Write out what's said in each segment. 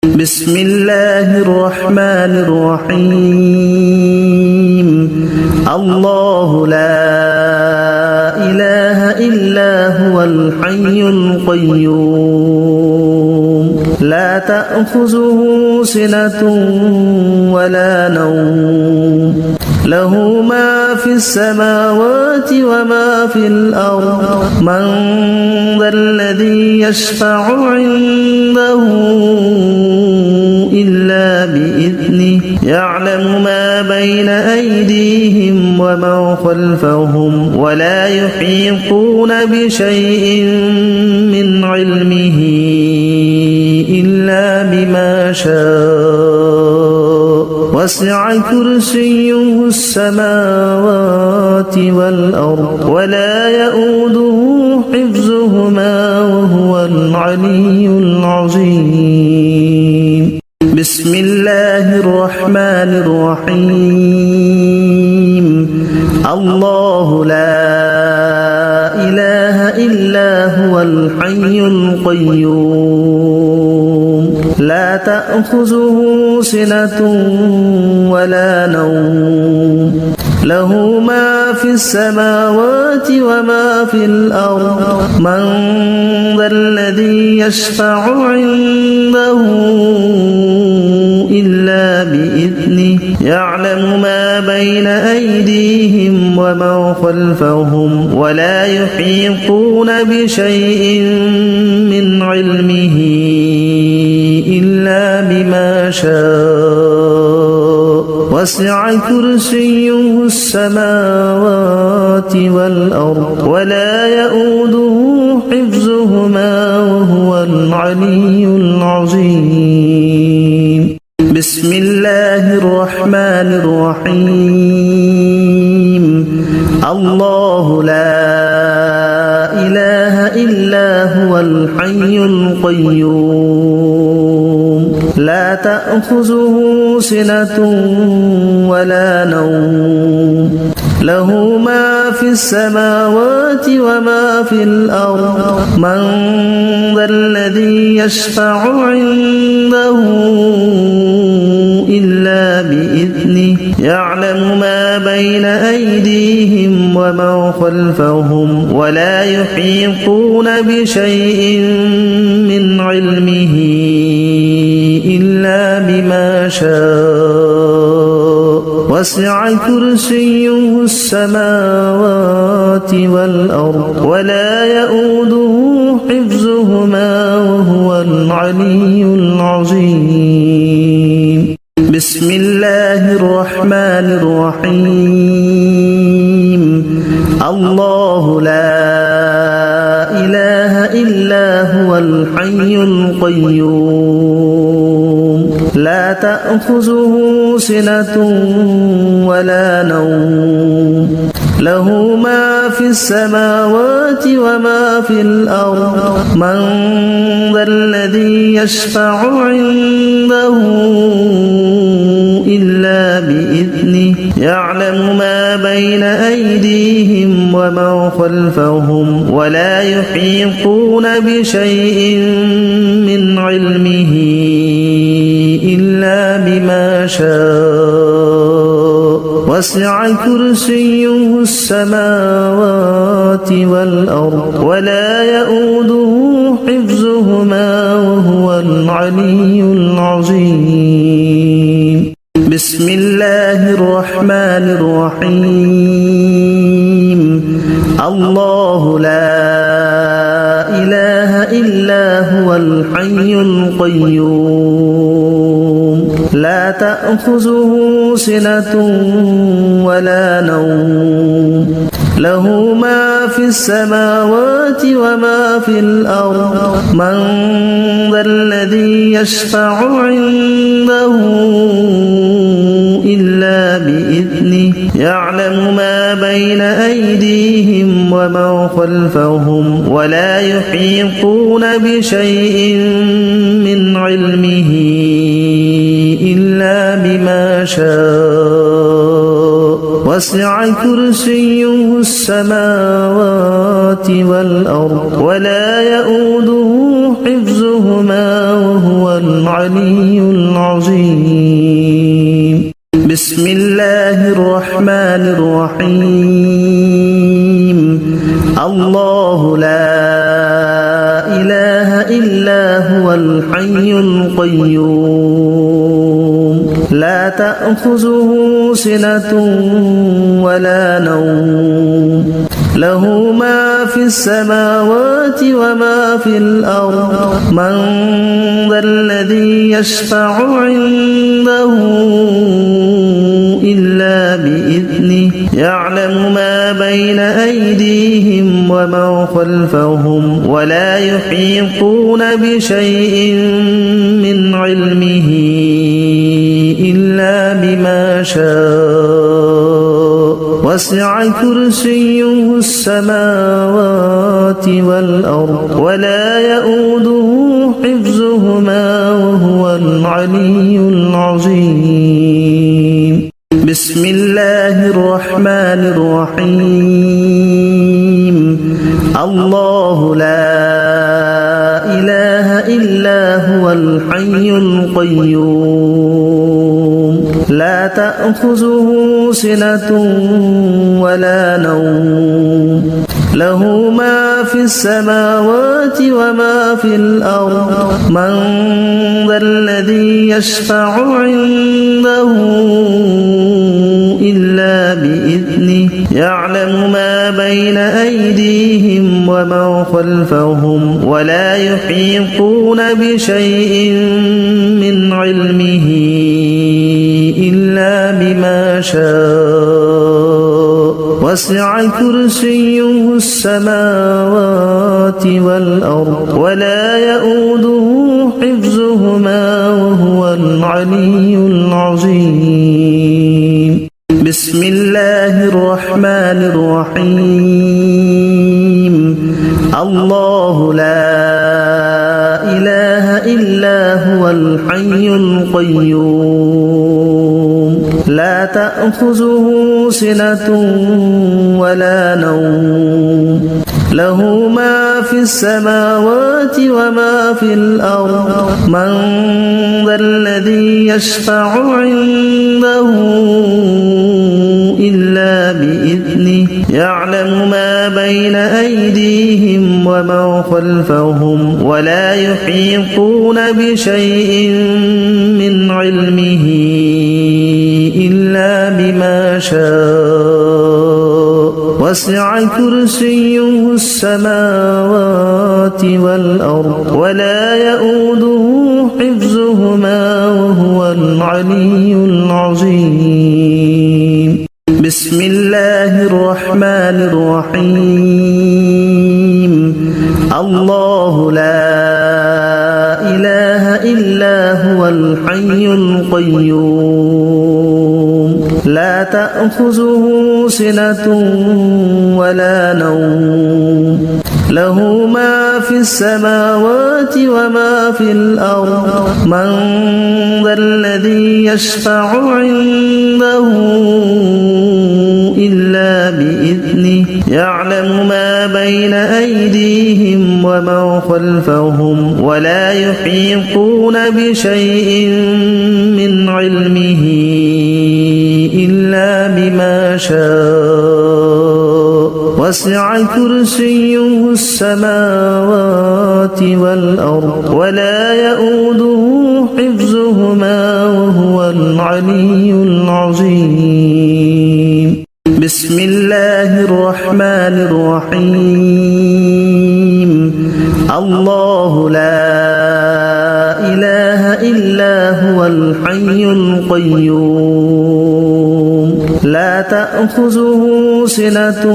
بسم الله الرحمن الرحيم الله لا إله إلا هو الحي القيوم لا تأخذه سنة ولا نوم له ما في السماوات وما في الأرض من ذا الذي يشفع عنده إلا بإذنه يعلم ما بين أيديهم وما خلفهم ولا يحيطون بشيء من علمه إلا بما شاء وسع كرسيه السماوات والأرض ولا يؤوده حفظهما وهو العلي العظيم بسم الله الرحمن الرحيم الله لا إله إلا هو الحي القيوم لا تأخذه سنة ولا نوم له ما في السماوات وما في الأرض من ذا الذي يشفع عنده إلا بإذنه يعلم ما بين أيديهم وما خلفهم ولا يحيطون بشيء من علمه إلا بما شاء وسع كرسيه السماوات والأرض ولا يؤوده حفظهما وهو العلي العظيم بسم الله الرحمن الرحيم الله لا إله إلا هو الحي القيوم لا تأخذه سنة ولا نوم له ما في السماوات وما في الأرض من ذا الذي يشفع عنده إلا بإذنه يعلم ما بين أيديهم وما خلفهم ولا يحيطون بشيء من علمه إلا بما شاء وسع كرسيه السماوات والأرض ولا يؤوده حفظهما وهو العلي العظيم بسم الله الرحمن الرحيم الله لا إله إلا هو الحي القيوم لا تأخذه سنة ولا نوم له ما في السماوات وما في الأرض من ذا الذي يشفع عنده إلا بإذنه يعلم ما بين أيديهم وما خلفهم ولا يحيطون بشيء من علمه إلا بما شاء وسع كرسيه السماوات والأرض ولا يؤوده حفظهما وهو العلي العظيم بسم الله الرحمن الرحيم الله لا إله إلا هو الحي القيوم لا تأخذه سنة ولا نوم له ما في السماوات وما في الأرض من ذا الذي يشفع عنده إلا بإذنه يعلم ما بين أيديهم وما خلفهم ولا يحيطون بشيء من علمه إلا بما شاء وسع كرسيه السماوات والأرض ولا يؤوده حفظهما وهو العلي العظيم بسم الله الرحمن الرحيم الله لا إله إلا هو الحي القيوم لا تأخذه سنة ولا نوم له ما في السماوات وما في الأرض من ذا الذي يشفع عنده إلا بإذنه يعلم ما بين أيديهم وما خلفهم ولا يحيطون بشيء من علمه إلا بما شاء وسع كرسيه السماوات والأرض ولا يؤوده حفظهما وهو العلي العظيم بسم الله الرحمن الرحيم الله لا إله إلا هو الحي القيوم لا تأخذه سنة ولا نوم له ما في السماوات وما في الأرض من ذا الذي يشفع عنده إلا بإذنه يعلم ما بين أيديهم وما خلفهم ولا يحيطون بشيء من علمه إلا بما شاء وسع كرسيه السماوات والأرض ولا يؤوده حفظهما وهو العلي العظيم بسم الله الرحمن الرحيم الله لا إله إلا هو الحي القيوم لا تأخذه سنة ولا نوم له ما في السماوات وما في الأرض من ذا الذي يشفع عنده إلا بإذنه يعلم ما بين أيديهم وما خلفهم ولا يحيطون بشيء من علمه إلا بما شاء وسع كرسيه السماوات والأرض ولا يؤوده حفظهما وهو العلي العظيم بسم الله الرحمن الرحيم الله لا إله إلا هو الحي القيوم لا تأخذه سنة ولا نوم له ما في السماوات وما في الأرض من ذا الذي يشفع عنده إلا بإذنه يعلم ما بين أيديهم وما خلفهم ولا يحيطون بشيء من علمه إلا بما شاء وسع كرسيه السماوات والأرض ولا يؤوده حفظهما وهو العلي العظيم بسم الله الرحمن الرحيم الله لا إله إلا هو الحي القيوم لا تأخذه سنة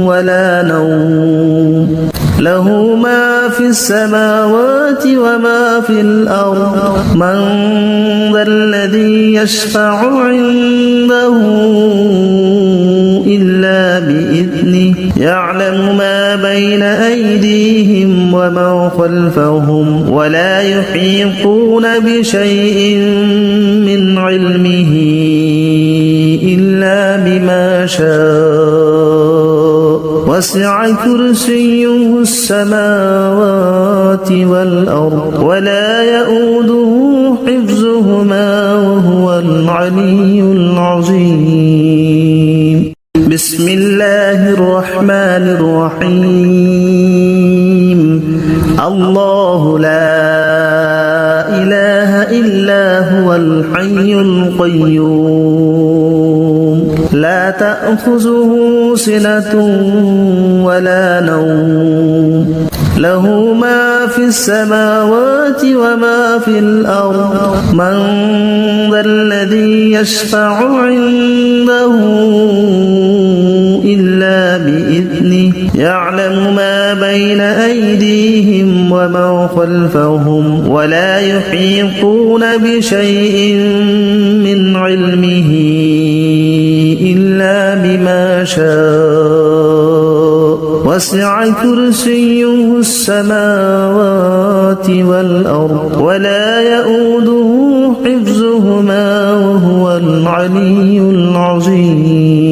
ولا نوم له ما في السماوات وما في الأرض من ذا الذي يشفع عنده إلا بإذنه يعلم ما بين أيديهم وما خلفهم ولا يحيطون بشيء من علمه إلا بما شاء وسع كرسيه السماوات والأرض ولا يؤوده حفظهما وهو العلي العظيم بسم الله الرحمن الرحيم الله لا إله إلا هو الحي القيوم لا تأخذه سنة ولا نوم له ما في السماوات وما في الأرض من ذا الذي يشفع عنده إلا بإذنه يعلم ما بين أيديهم وما خلفهم ولا يحيطون بشيء من علمه إلا بما شاء وسع كرسيه السماوات والأرض ولا يؤوده حفظهما وهو العلي العظيم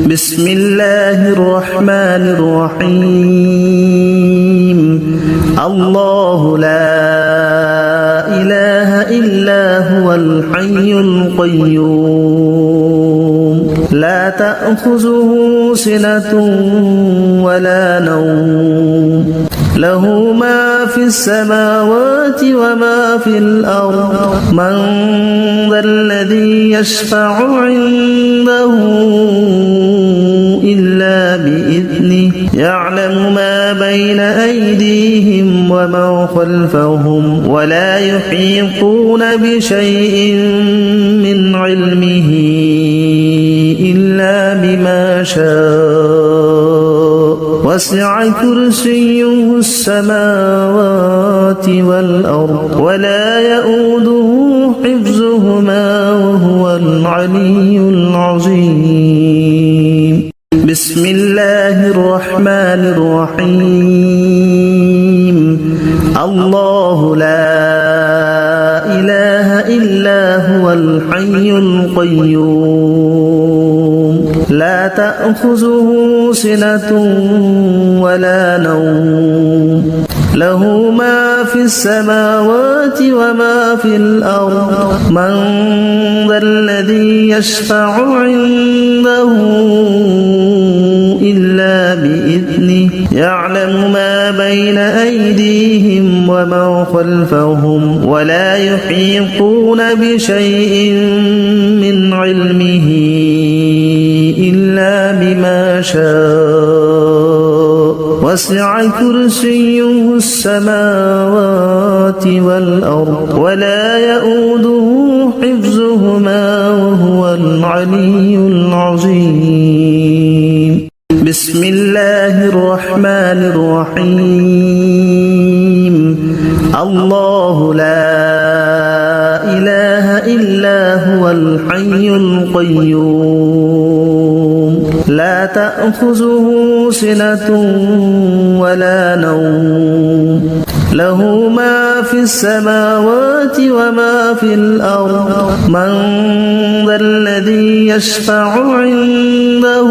بسم الله الرحمن الرحيم الله لا إله إلا هو الحي القيوم لا تأخذه سنة ولا نوم له ما في السماوات وما في الأرض من ذا الذي يشفع عنده إلا بإذنه يعلم ما بين أيديهم وما خلفهم ولا يحيطون بشيء من علمه إلا بما شاء وسع كرسيه السماوات والأرض ولا يؤوده حفظهما وهو العلي العظيم بسم الله الرحمن الرحيم الله لا إله إلا هو الحي القيوم لا تأخذه سنة ولا نوم له ما في السماوات وما في الأرض من ذا الذي يشفع عنده إلا بإذنه يعلم ما بين أيديهم وما خلفهم ولا يحيطون بشيء من علمه إلا بما شاء وسع كرسيه السماوات والأرض ولا يؤوده حفظهما وهو العلي العظيم بسم الله الرحمن الرحيم الله لا إله إلا هو الحي القيوم لا تأخذه سنة ولا نوم له ما في السماوات وما في الأرض من ذا الذي يشفع عنده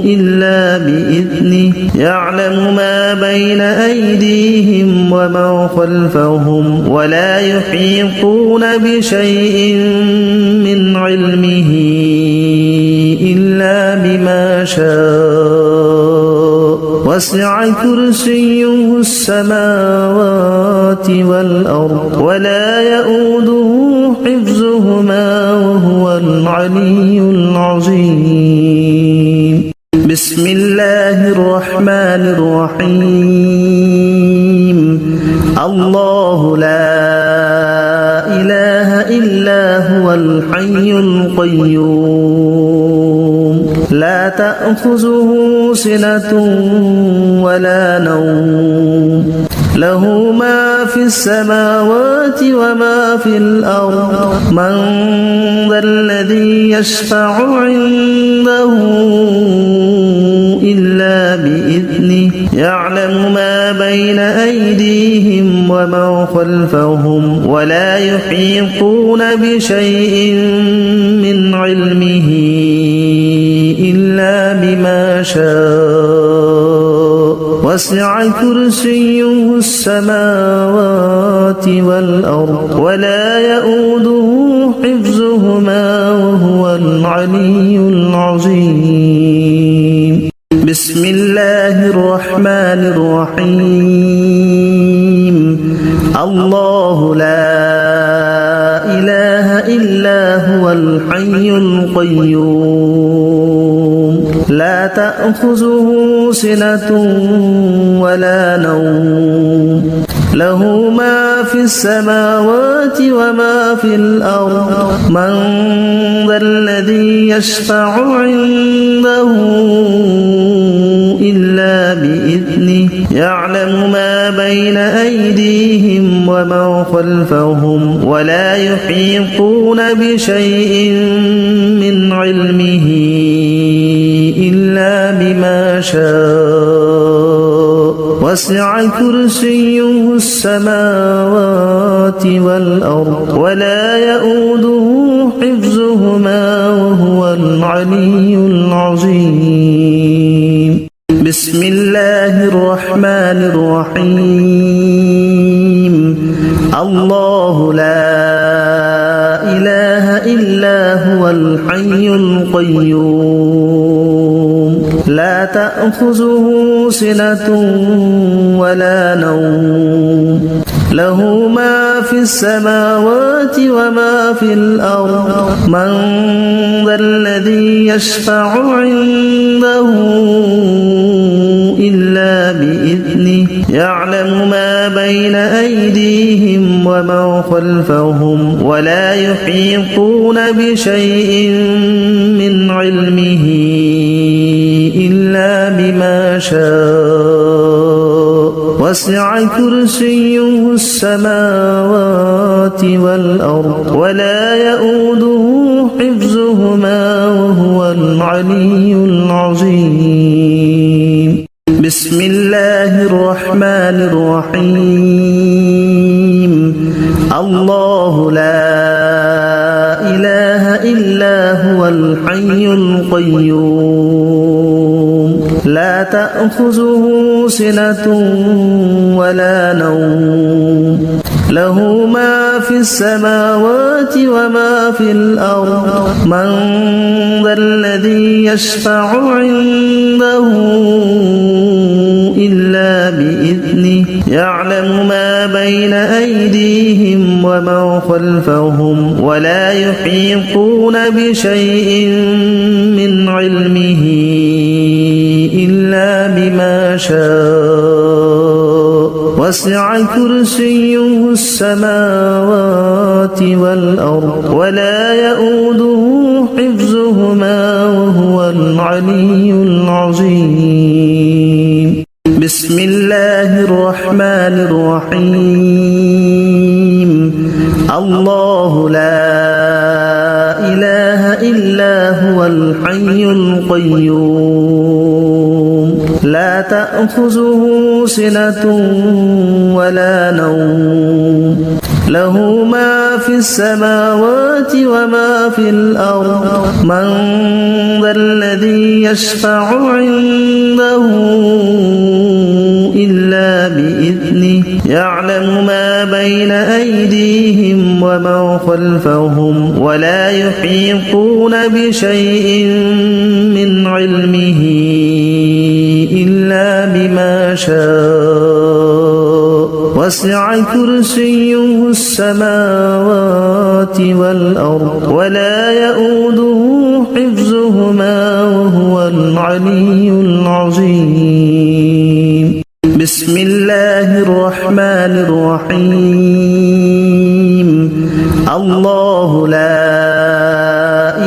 إلا بإذنه يعلم ما بين أيديهم وما خلفهم ولا يحيطون بشيء من علمه إلا بما شاء وسع كرسيه السماوات والأرض ولا يؤوده حفظهما وهو العلي العظيم بسم الله الرحمن الرحيم الله لا إله إلا هو الحي القيوم لا تأخذه سنة ولا نوم له ما في السماوات وما في الأرض من ذا الذي يشفع عنده إلا بإذنه يعلم ما بين أيديهم وما ومن خلفهم ولا يحيطون بشيء من علمه إلا بما شاء وسع كرسيه السماوات والأرض ولا يؤوده حفظهما وهو العلي العظيم. بسم الله الرحمن الرحيم. الله لا إله إلا هو الحي القيوم لا تأخذه سنة ولا نوم له ما في السماوات وما في الأرض من ذا الذي يشفع عنده إلا بإذنه يعلم ما بين أيديهم وما خلفهم ولا يحيطون بشيء من علمه إلا بما شاء وسع كرسيه السماوات والأرض ولا يؤوده حفظهما وهو العلي العظيم. بسم الله الرحمن الرحيم. الله لا إله إلا هو الحي القيوم لا تأخذه سنة ولا نوم له ما في السماوات وما في الأرض من ذا الذي يشفع عنده إلا بإذنه يعلم ما بين أيديهم وما خلفهم ولا يحيطون بشيء من علمه إلا بما شاء وسع كرسيه السماوات والأرض ولا يؤوده حفظهما وهو العلي العظيم. بسم الله الرحمن الرحيم. الله لا إله إلا هو الحي القيوم لا تأخذه سنة ولا نوم له ما في السماوات وما في الأرض من ذا الذي يشفع عنده إلا بإذنه يعلم ما بين أيديهم وما خلفهم ولا يحيطون بشيء من علمه إلا بما شاء وسع كرسيه السماوات والأرض ولا يؤوده حفظهما وهو العلي العظيم. بسم الله الرحمن الرحيم. الله لا إله إلا هو الحي القيوم لا تأخذه سنة ولا نوم له ما في السماوات وما في الأرض من ذا الذي يشفع عنده إلا بإذنه يعلم ما بين أيديهم وما خلفهم ولا يحيطون بشيء من علمه إلا بما شاء وسع كرسيه السماوات والأرض ولا يؤوده حفظهما وهو العلي العظيم. بسم الله الرحمن الرحيم. الله لا إله إلا هو الحي القيوم لا تأخذه سنة ولا نوم له ما في السماوات وما في الأرض من ذا الذي يشفع عنده إلا بإذنه يعلم ما بين أيديهم وما خلفهم ولا يحيطون بشيء من علمه إلا بما شاء وسع كرسيه السماوات والأرض ولا يؤوده حفظهما وهو العلي العظيم. بسم الله الرحمن الرحيم. الله لا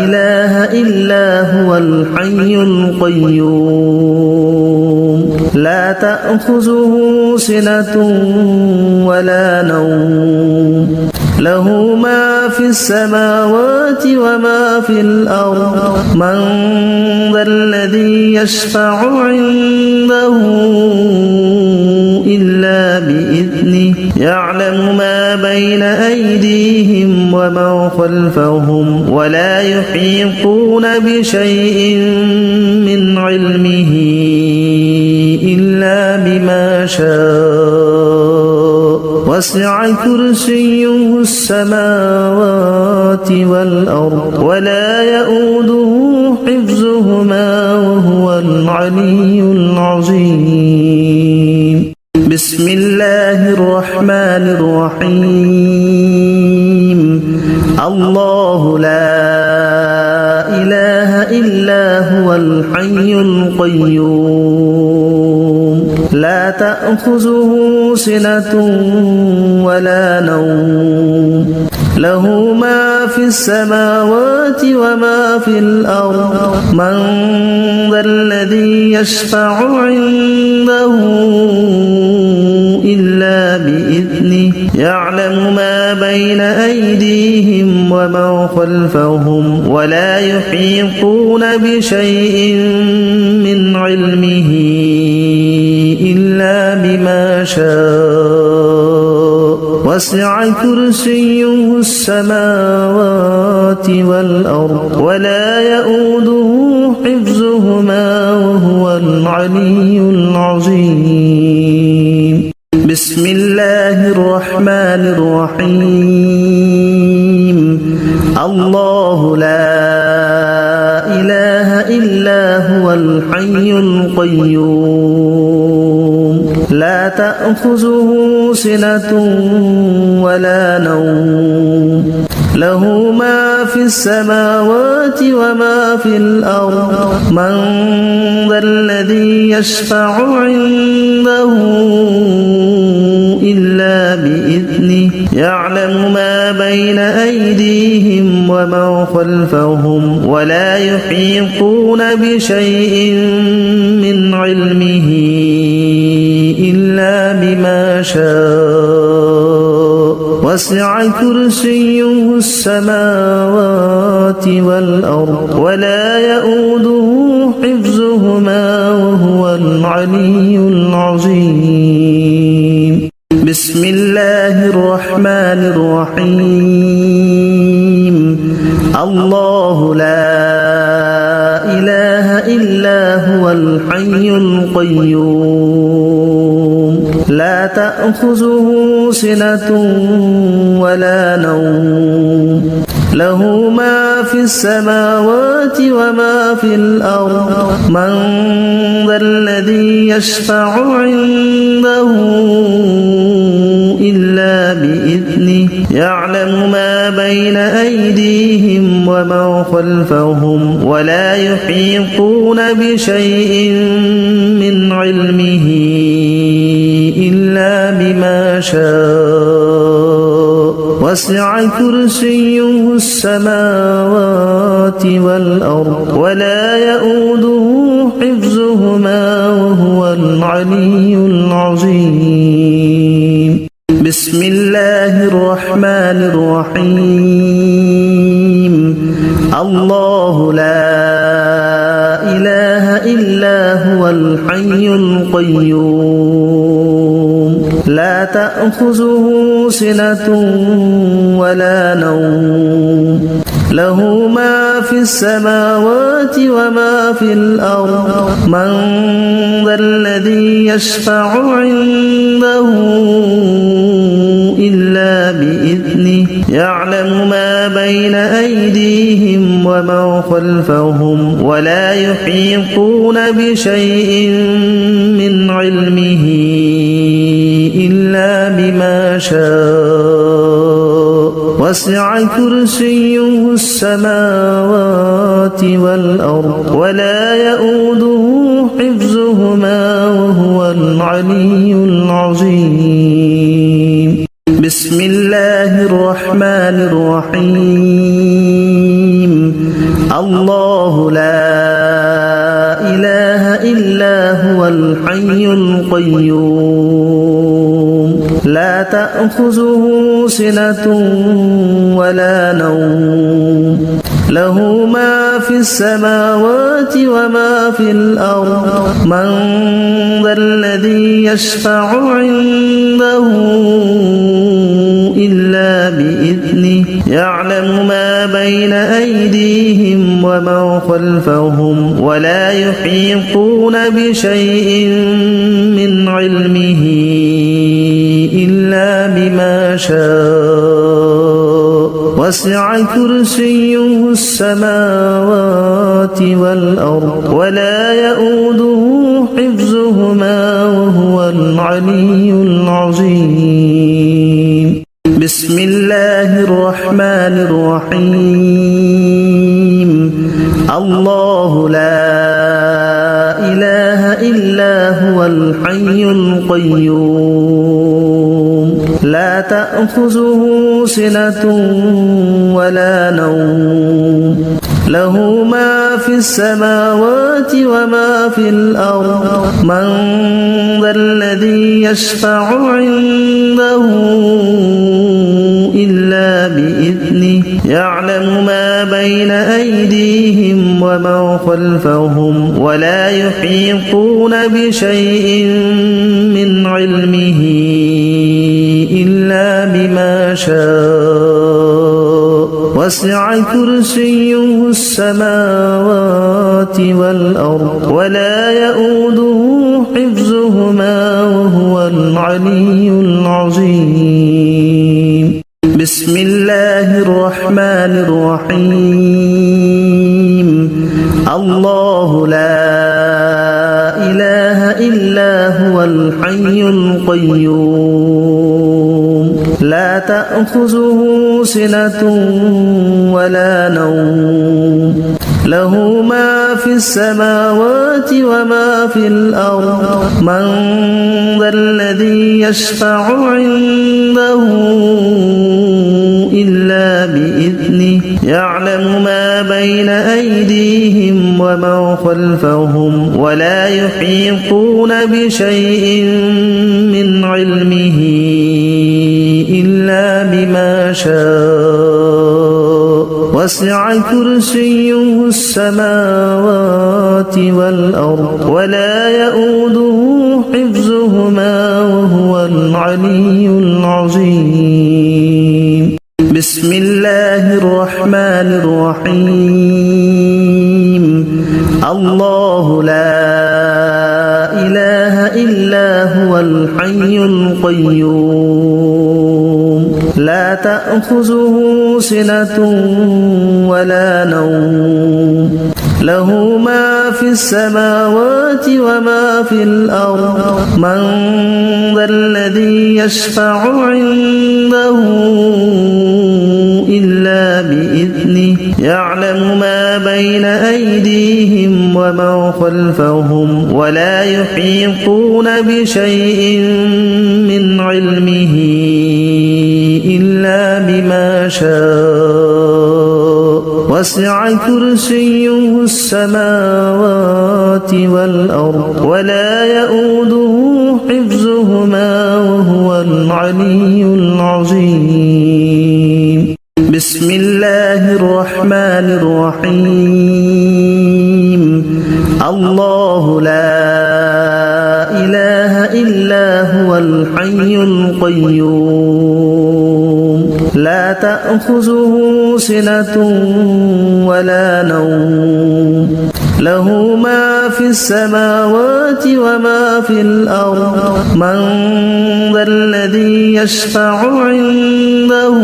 إله إلا هو الحي القيوم لا تأخذه سنة ولا نوم له ما في السماوات وما في الأرض من ذا الذي يشفع عنده إلا بإذنه يعلم يعلم ما بين أيديهم وما خلفهم ولا يحيطون بشيء من علمه إلا بما شاء وسع كرسيه السماوات والأرض ولا يؤوده حفظهما وهو العلي العظيم بسم الله الرحمن الرحيم الله لا إله إلا هو الحي القيوم لا تأخذه سنة ولا نوم له ما في السماوات وما في الأرض من ذا الذي يشفع عنده إلا بإذنه يعلم ما بين أيديهم وما خلفهم ولا يحيطون بشيء من علمه إلا بما شاء وسع كرسيه السماوات والأرض ولا يؤوده حفظهما وهو العلي العظيم بسم الله الرحمن الرحيم الله لا إله إلا هو الحي القيوم لا تأخذه سنة ولا نوم له ما في السماوات وما في الأرض من ذا الذي يشفع عنده إلا بإذنه يعلم ما بين أيديهم وما خلفهم ولا يحيطون بشيء من علمه إلا بما شاء وسع كرسيه السماوات والأرض ولا يؤوده حفظهما وهو العلي العظيم بسم الله الرحمن الرحيم الله لا إله إلا هو الحي القيوم لا تأخذه سنة ولا نوم له ما في السماوات وما في الأرض من ذا الذي يشفع عنده إلا بإذنه يعلم ما بين أيديهم وما خلفهم ولا يحيطون بشيء من علمه إلا بما شاء وسع كرسيه السماوات والأرض ولا يؤوده حفظهما وهو العلي العظيم بسم الله الرحمن الرحيم الله لا إله إلا هو الحي القيوم لا تأخذه سنة ولا نوم له ما في السماوات وما في الأرض من ذا الذي يشفع عنده إلا بإذنه يعلم ما بين أيديهم وما خلفهم ولا يحيطون بشيء من علمه إلا بما شاء وسع كرسيه السماوات والأرض ولا يؤوده حفظهما وهو العلي العظيم بسم الله الرحمن الرحيم الله لا إله إلا هو الحي القيوم لا تأخذه سنة ولا نوم له ما في السماوات وما في الأرض من ذا الذي يشفع عنده يعلم ما بين أيديهم وما خلفهم ولا يحيطون بشيء من علمه إلا بما شاء وسع كرسيه السماوات والأرض ولا يؤوده حفظهما وهو العلي العظيم بسم الله الرحمن الرحيم الله لا إله إلا هو الحي القيوم لا تأخذه سنة ولا نوم له ما في السماوات وما في الأرض من ذا الذي يشفع عنده إلا بإذنه يعلم ما بين أيديهم وما خلفهم ولا يحيطون بشيء من علمه إلا بما شاء وسع كرسيه السماوات والأرض ولا يؤوده حفظهما وهو العلي العظيم بسم الله الرحمن الرحيم الله لا إله إلا هو الحي القيوم لا تأخذه سنة ولا نوم له ما في السماوات وما في الأرض من ذا الذي يشفع عنده إلا بإذنه يعلم ما بين أيديهم وما خلفهم ولا يحيطون بشيء من علمه إلا بما شاء وسع كرسيه السماوات والأرض ولا يؤوده حفظهما وهو العلي العظيم بسم الله الرحمن الرحيم الله لا إله إلا هو الحي القيوم لا تأخذه سنة ولا نوم له ما في السماوات وما في الأرض من ذا الذي يشفع عنده إلا بإذنه يعلم ما بين أيديهم وما خلفهم ولا يحيطون بشيء من علمه إلا بما شاء وسع كرسيه السماوات والأرض ولا يؤوده حفظهما وهو العلي العظيم بسم الله الرحمن الرحيم الله لا إله إلا هو الحي القيوم لا تأخذه سنة ولا نوم له ما في السماوات وما في الأرض من ذا الذي يشفع عنده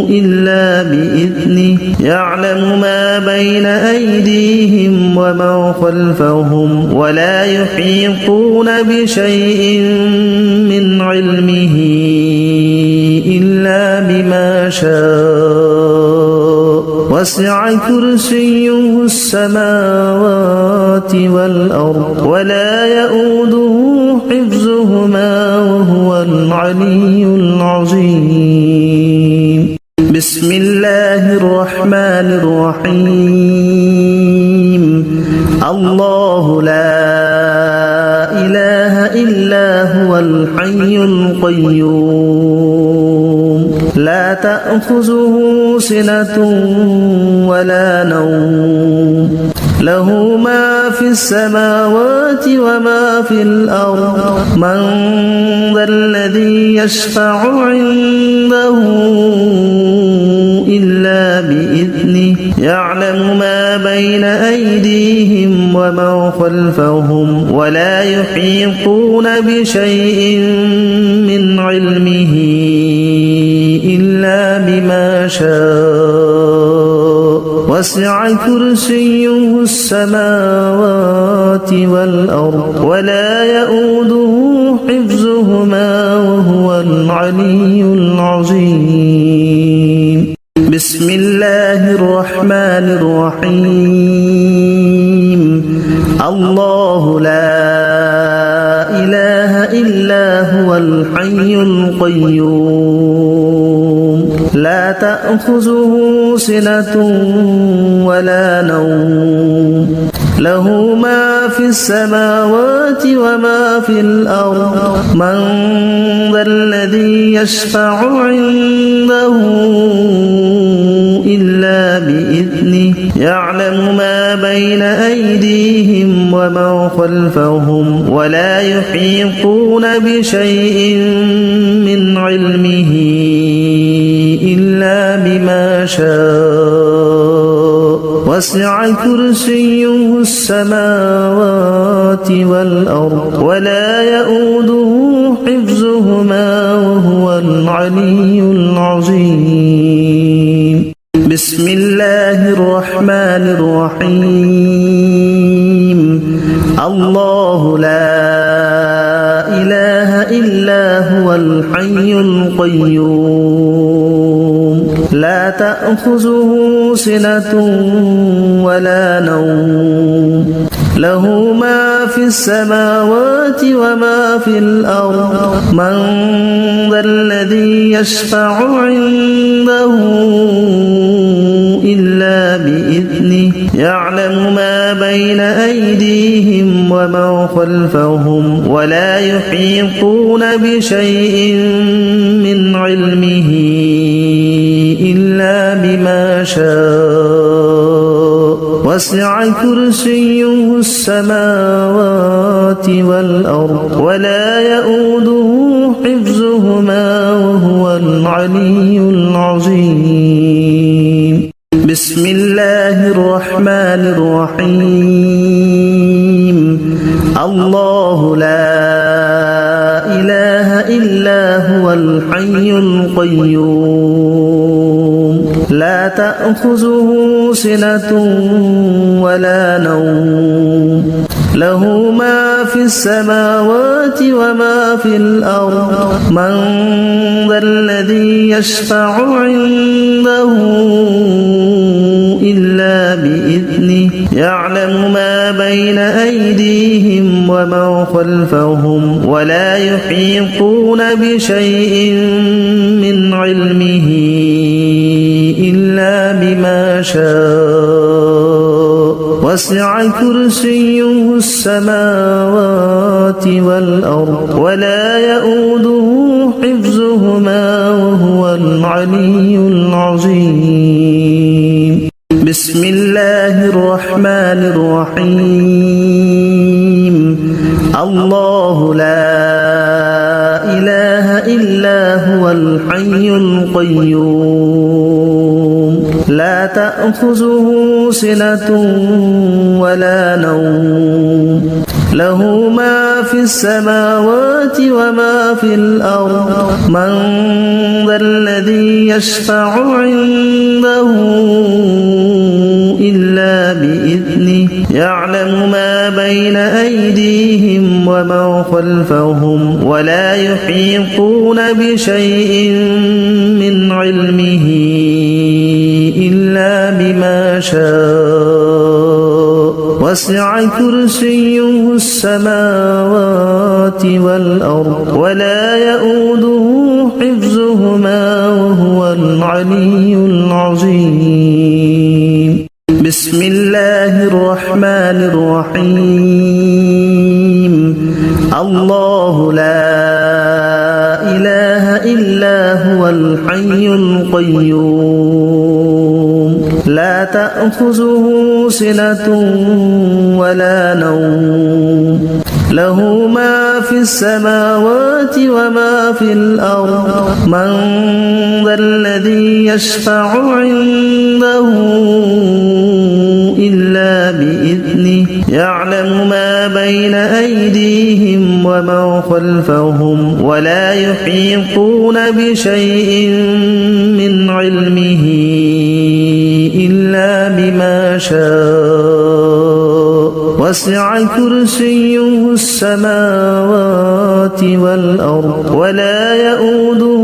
إلا بإذنه يعلم ما بين أيديهم وما خلفهم ولا يحيطون بشيء من علمه إلا بما شاء وسع كرسيه السماوات والأرض ولا يؤوده حفظهما وهو العلي العظيم بسم الله الرحمن الرحيم الله لا إله إلا هو الحي القيوم لا تأخذه سنة ولا نوم له ما في السماوات وما في الأرض من ذا الذي يشفع عنده إلا بإذنه يعلم ما بين أيديهم وما خلفهم ولا يحيطون بشيء من علمه إلا بما شاء وسع كرسيه السماوات والأرض ولا يؤوده حفظهما وهو العلي العظيم بسم الله الرحمن الرحيم الله لا إله إلا هو الحي القيوم لا تأخذه سنة ولا نوم له ما في السماوات وما في الأرض من ذا الذي يشفع عنده إلا بإذنه يعلم ما بين أيديهم وما خلفهم ولا يحيطون بشيء من علمه إلا بما شاء وسع كرسيه السماوات والأرض ولا يؤوده حفظهما وهو العلي العظيم بسم الله الرحمن الرحيم الله لا إله إلا هو الحي القيوم لا تأخذه سنة ولا نوم له ما في السماوات وما في الأرض من ذا الذي يشفع عنده إلا بإذنه يعلم ما بين أيديهم وما خلفهم ولا يحيطون بشيء من علمه إلا بما شاء وسع كرسيه السماوات والأرض ولا يؤوده حفظهما وهو العلي العظيم بسم الله الرحمن الرحيم الله لا إله إلا هو الحي القيوم لا تأخذه سنة ولا نوم له ما في السماوات وما في الأرض من ذا الذي يشفع عنده إلا بإذنه يعلم ما بين أيديهم وما خلفهم ولا يحيطون بشيء من علمه إلا بما شاء وسع كرسيه السماوات والأرض ولا يؤوده حفظهما وهو العلي العظيم بسم الله الرحمن الرحيم الله لا إله إلا هو الحي القيوم لا تأخذه سنة ولا نوم له ما في السماوات وما في الأرض من ذا الذي يشفع عنده إلا بإذنه يعلم ما بين أيديهم وما خلفهم ولا يحيطون بشيء من علمه إلا بما شاء وسع كرسيه السماوات والأرض ولا يؤوده حفظهما وهو العلي العظيم بسم الله الرحمن الرحيم الله لا إله إلا هو الحي القيوم لا تأخذه سنة ولا نوم له ما في السماوات وما في الأرض من ذا الذي يشفع عنده إلا بإذنه يعلم ما بين أيديهم وما خلفهم ولا يحيطون بشيء من علمه إلا بما شاء وسع كرسيه السماوات والأرض ولا يؤوده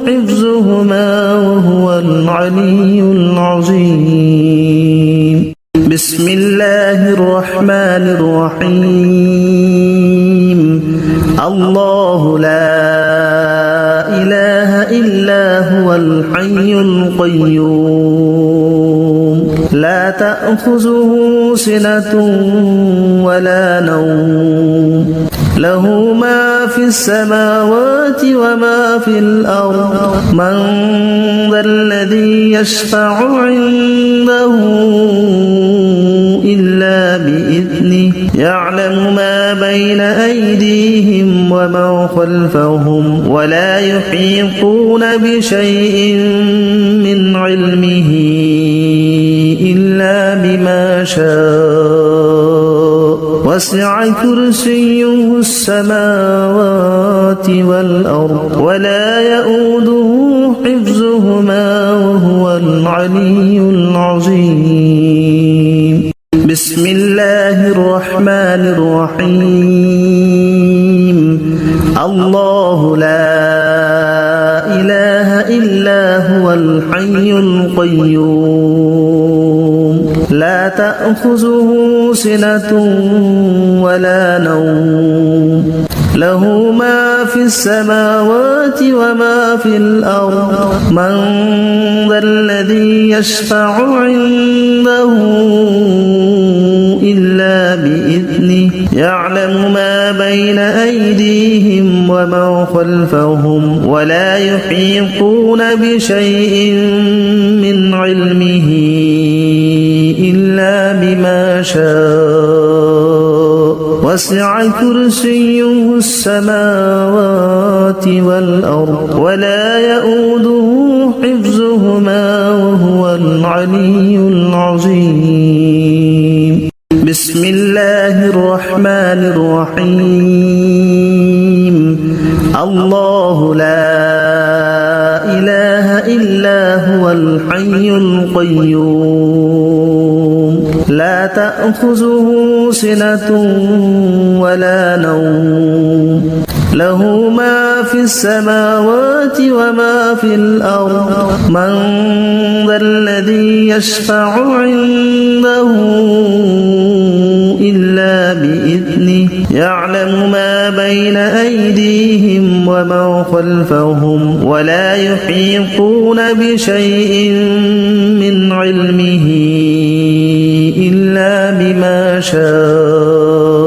حفظهما وهو العلي العظيم بسم الله الرحمن الرحيم الله لا إله إلا هو الحي القيوم لا تأخذه سنة ولا نوم له ما في السماوات وما في الأرض من ذا الذي يشفع عنده إلا بإذنه يعلم ما بين أيديهم وما خلفهم ولا يحيطون بشيء من علمه إلا بما شاء وسع كرسيه السماوات والأرض ولا يؤوده حفظهما وهو العلي العظيم بسم الله الرحمن الرحيم الله لا إله إلا هو الحي القيوم لا تأخذه سنة ولا نوم له ما في السماوات وما في الأرض من ذا الذي يشفع عنده إلا بإذنه يعلم ما بين أيديهم وما خلفهم ولا يحيطون بشيء من علمه إلا بما شاء وسع كرسيه السماوات والأرض ولا يؤوده حفظهما وهو العلي العظيم بسم الله الرحمن الرحيم الله لا إله إلا هو الحي القيوم لا تأخذه سنة ولا نوم له ما في السماوات وما في الأرض من ذا الذي يشفع عنده إلا بإذنه يعلم ما بين أيديهم وما خلفهم ولا يحيطون بشيء من علمه إلا بما شاء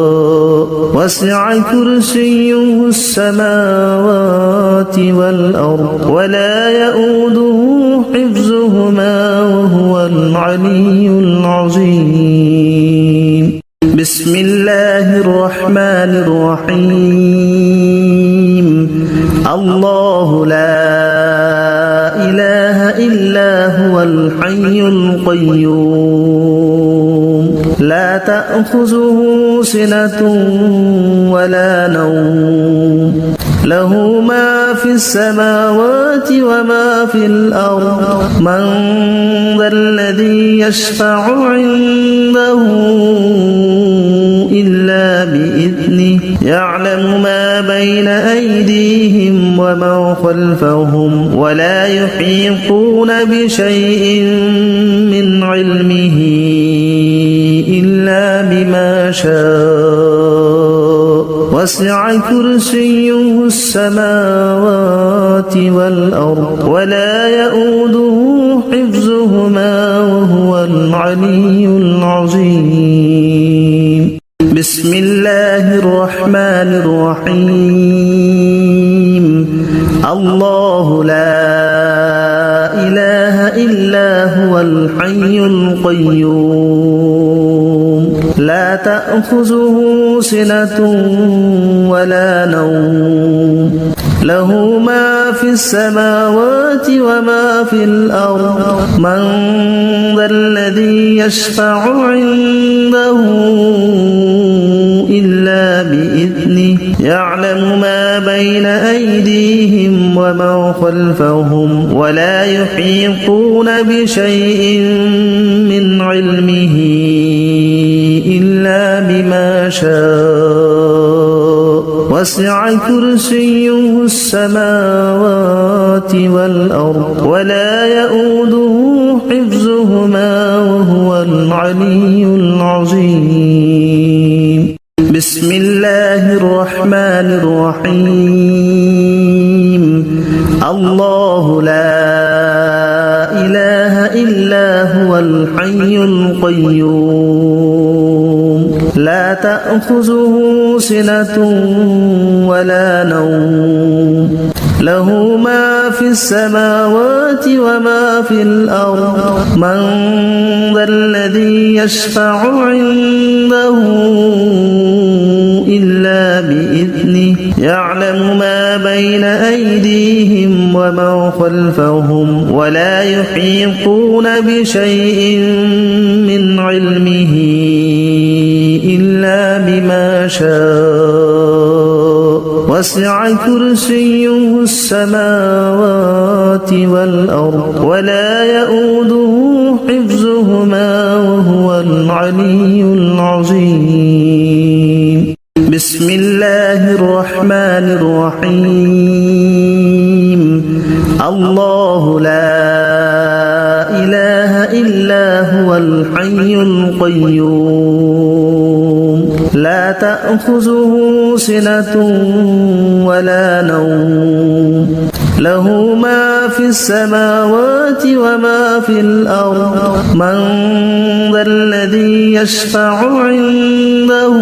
وسع كرسيه السماوات والأرض ولا يؤوده حفظهما وهو العلي العظيم بسم الله الرحمن الرحيم الله لا إله إلا هو الحي القيوم لا تأخذه سنة ولا نوم له ما في السماوات وما في الأرض من ذا الذي يشفع عنده إلا بإذنه يعلم ما بين أيديهم وما خلفهم ولا يحيطون بشيء من علمه إلا بما شاء وسع كرسيه السماوات والأرض ولا يؤوده حفظهما وهو العلي العظيم بسم الله الرحمن الرحيم الله لا إله إلا هو الحي القيوم لا تأخذه سنة ولا نوم له ما في السماوات وما في الأرض من ذا الذي يشفع عنده إلا بإذنه يعلم ما بين أيديهم وما خلفهم ولا يحيطون بشيء من علمه إلا بما شاء وسع كرسيه السماوات والأرض ولا يؤوده حفظهما وهو العلي العظيم بسم الله الرحمن الرحيم الله لا إله إلا هو الحي القيوم لا تأخذه سنة ولا نوم له ما في السماوات وما في الأرض من ذا الذي يشفع عنده إلا بإذنه يعلم ما بين أيديهم وما خلفهم ولا يحيطون بشيء من علمه إلا بما شاء وسع كرسيه السماوات والأرض ولا يؤوده حفظهما وهو العلي العظيم بسم الله الرحمن الرحيم الله لا إله إلا هو الحي القيوم لا تأخذه سنة ولا نوم له ما في السماوات وما في الأرض من ذا الذي يشفع عنده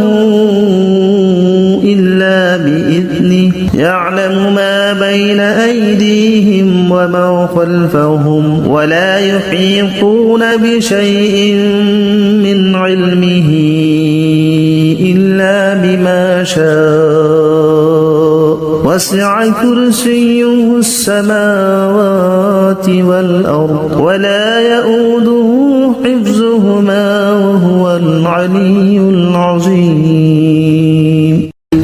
إلا بإذنه يعلم ما بين أيديهم وما خلفهم ولا يحيطون بشيء من علمه إلا بما شاء وسع كرسيه السماوات والأرض ولا يؤوده حفظهما وهو العلي العظيم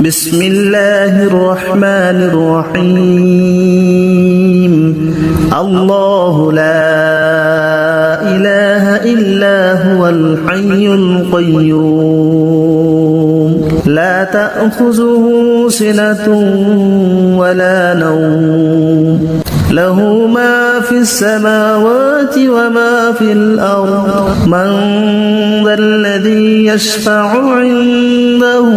بسم الله الرحمن الرحيم الله لا إله إلا هو الحي القيوم لا تأخذه سنة ولا نوم له ما في السماوات وما في الأرض من ذا الذي يشفع عنده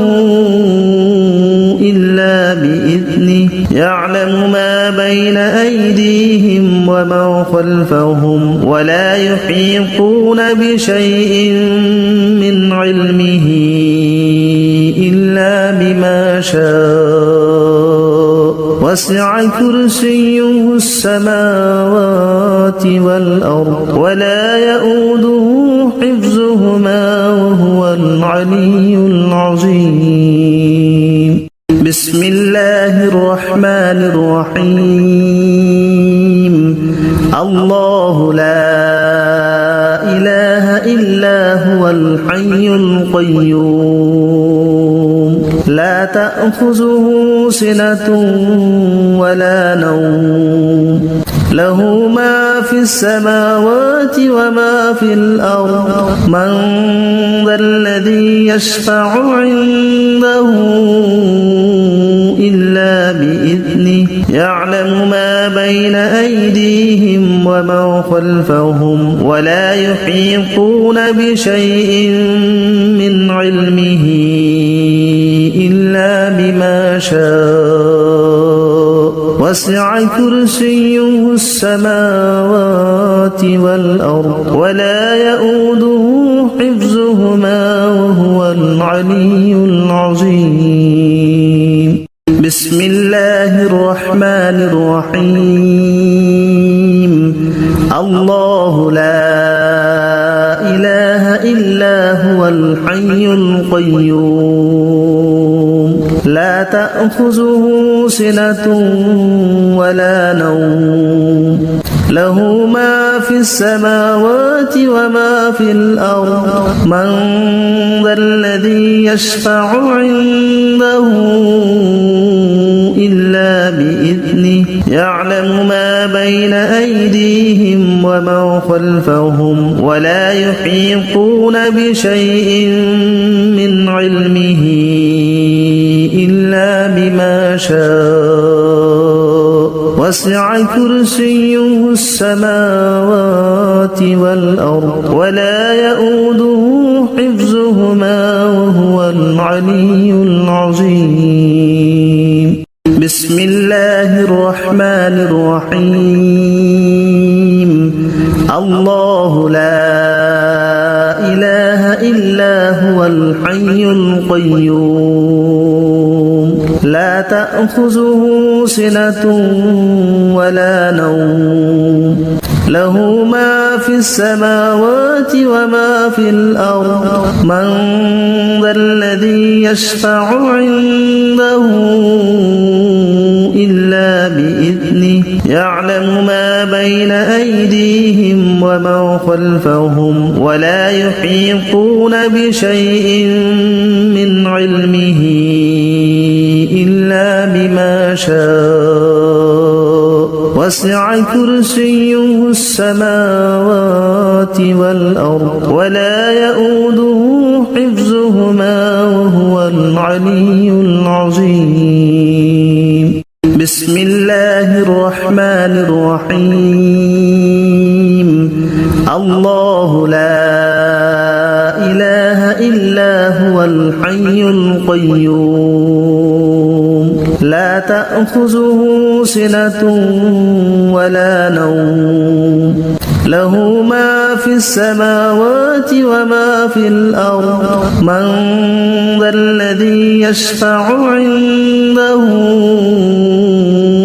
إلا بإذنه يعلم ما بين أيديهم وما خلفهم ولا يحيطون بشيء من علمه إلا بما شاء وسع كرسيه السماوات والأرض ولا يؤوده حفظهما وهو العلي العظيم بسم الله الرحمن الرحيم الله لا إله إلا هو الحي القيوم لا تأخذه سنة ولا نوم له ما في السماوات وما في الأرض من ذا الذي يشفع عنده إلا بإذنه يعلم ما بين أيديهم وما خلفهم ولا يحيطون بشيء من علمه إلا بما شاء وسع كرسيه السماوات والأرض ولا يؤوده حفظهما وهو العلي العظيم بسم الله الرحمن الرحيم الله لا إله إلا هو الحي القيوم لا تأخذه سنة ولا نوم له ما في السماوات وما في الأرض من ذا الذي يشفع عنده إلا بإذنه يعلم ما بين أيديهم وما خلفهم ولا يحيطون بشيء من علمه إلا بما شاء وسع كرسيه السماوات والأرض ولا يؤوده حفظهما وهو العلي العظيم بسم الله الرحمن الرحيم الله لا إله إلا هو الحي القيوم لا تأخذه سنة ولا نوم له ما في السماوات وما في الأرض من ذا الذي يشفع عنده إلا بإذنه يعلم ما بين أيديهم وما خلفهم ولا يحيطون بشيء من علمه إلا بما شاء وسع كرسيه السماوات والأرض ولا يؤوده حفظهما وهو العلي العظيم بسم الله الرحمن الرحيم الله لا إله إلا هو الحي القيوم لا تأخذه سنة ولا نوم له ما في السماوات وما في الأرض من ذا الذي يشفع عنده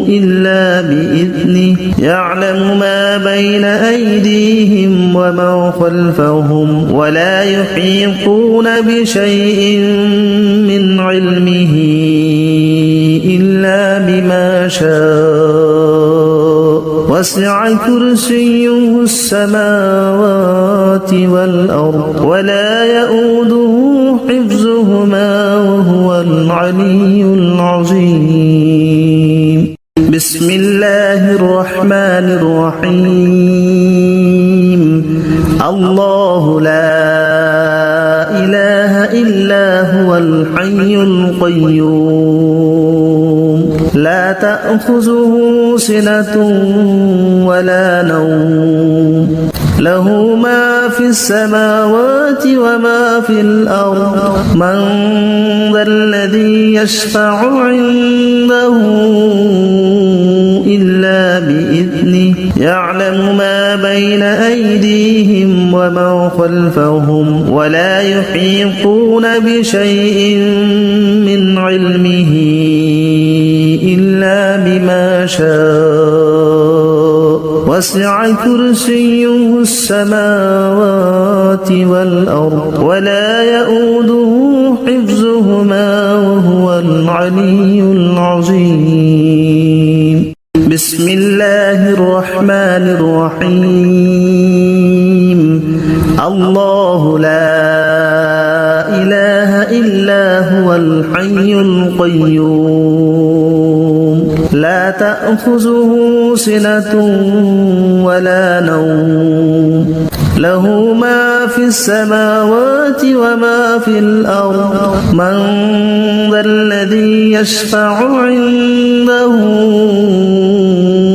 إلا بإذنه يعلم ما بين أيديهم وما خلفهم ولا يحيطون بشيء من علمه إلا بما شاء وسع كرسيه السماوات والأرض ولا يؤوده حفظهما وهو العلي العظيم بسم الله الرحمن الرحيم الله لا إله إلا هو الحي القيوم لا تأخذه سنة ولا نوم له ما في السماوات وما في الأرض من ذا الذي يشفع عنده إلا بإذنه يعلم ما بين أيديهم وما خلفهم ولا يحيطون بشيء من علمه إلا بما شاء وسع كرسيه السماوات والأرض ولا يؤوده حفظهما وهو العلي العظيم بسم الله الرحمن الرحيم الله لا إله إلا هو الحي القيوم لا تأخذه سنة ولا نوم له ما في السماوات وما في الأرض من ذا الذي يشفع عنده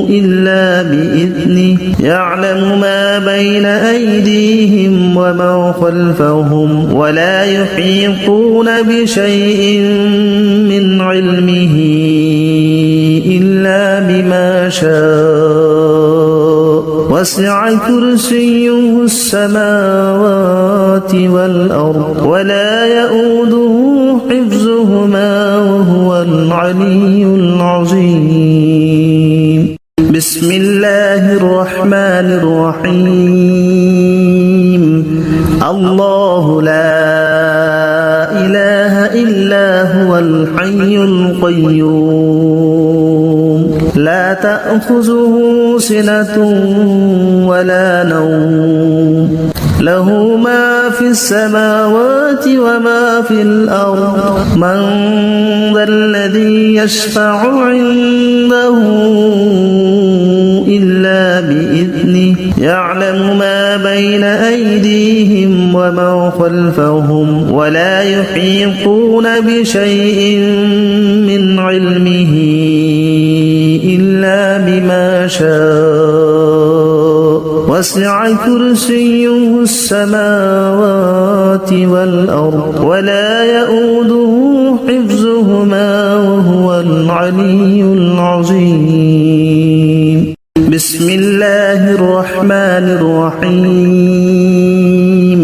إلا بإذنه يعلم ما بين أيديهم وما خلفهم ولا يحيطون بشيء من علمه إلا بما شاء وسع كرسيه السماوات والأرض ولا يؤوده حفظهما وهو العلي العظيم بسم الله الرحمن الرحيم الله لا إله إلا هو الحي القيوم لا تأخذه سنة ولا نوم له ما في السماوات وما في الأرض من ذا الذي يشفع عنده إلا بإذنه يعلم ما بين أيديهم وما خلفهم ولا يحيطون بشيء من علمه إلا بما شاء وسع كرسيه السماوات والأرض ولا يؤوده حفظهما وهو العلي العظيم بسم الله الرحمن الرحيم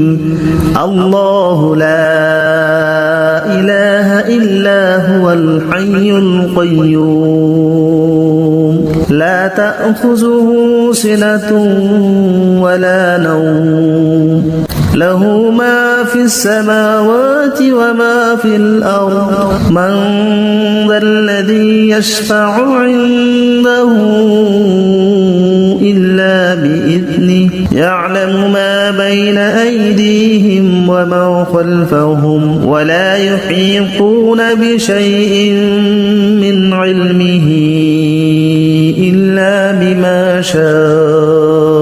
الله لا إله إلا هو الحي القيوم لا تأخذه سنة ولا نوم له ما في السماوات وما في الأرض من ذا الذي يشفع عنده إلا بإذنه يعلم ما بين أيديهم وما خلفهم ولا يحيطون بشيء من علمه إلا بما شاء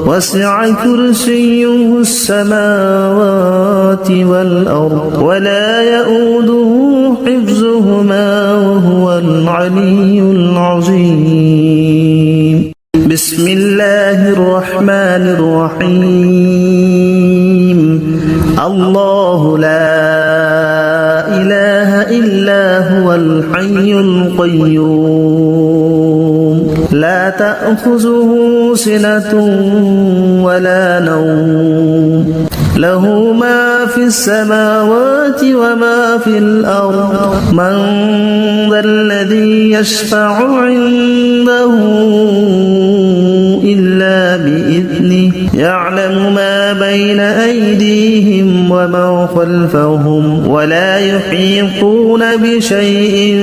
وسع كرسيه السماوات والأرض ولا يؤوده حفظهما وهو العلي العظيم بسم الله الرحمن الرحيم الله لا إله إلا هو الحي القيوم لا تأخذه سنة ولا نوم له ما في السماوات وما في الأرض من ذا الذي يشفع عنده إلا بإذنه يعلم ما بين أيديهم وما خلفهم ولا يحيطون بشيء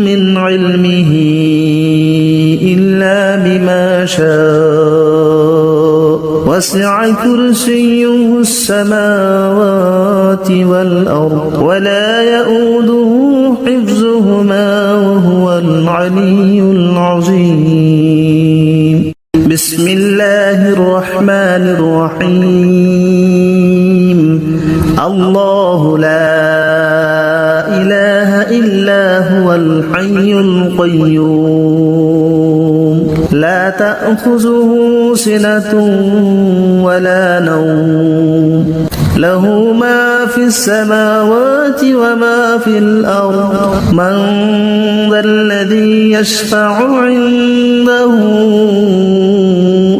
من علمه إلا بما شاء وسع كرسيه السماوات والأرض ولا يؤوده حفظهما وهو العلي العظيم بسم الله الرحمن الرحيم الله لا إله إلا هو الحي القيوم لا تأخذه سنة ولا نوم له ما في السماوات وما في الأرض من ذا الذي يشفع عنده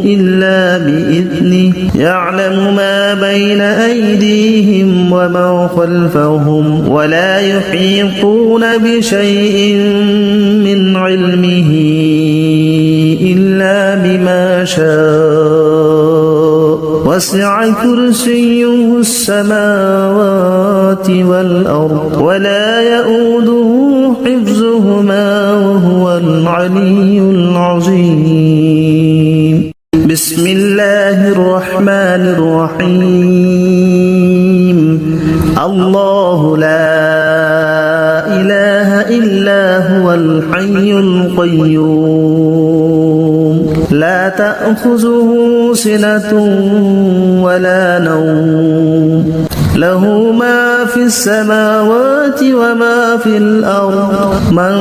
إلا بإذنه يعلم ما بين أيديهم وما خلفهم ولا يحيطون بشيء من علمه إلا بما شاء وسع كرسيه السماوات والأرض ولا يؤوده حفظهما وهو العلي العظيم بسم الله الرحمن الرحيم الله لا إله إلا هو الحي القيوم لا تأخذه سنة ولا نوم له ما في السماوات وما في الأرض من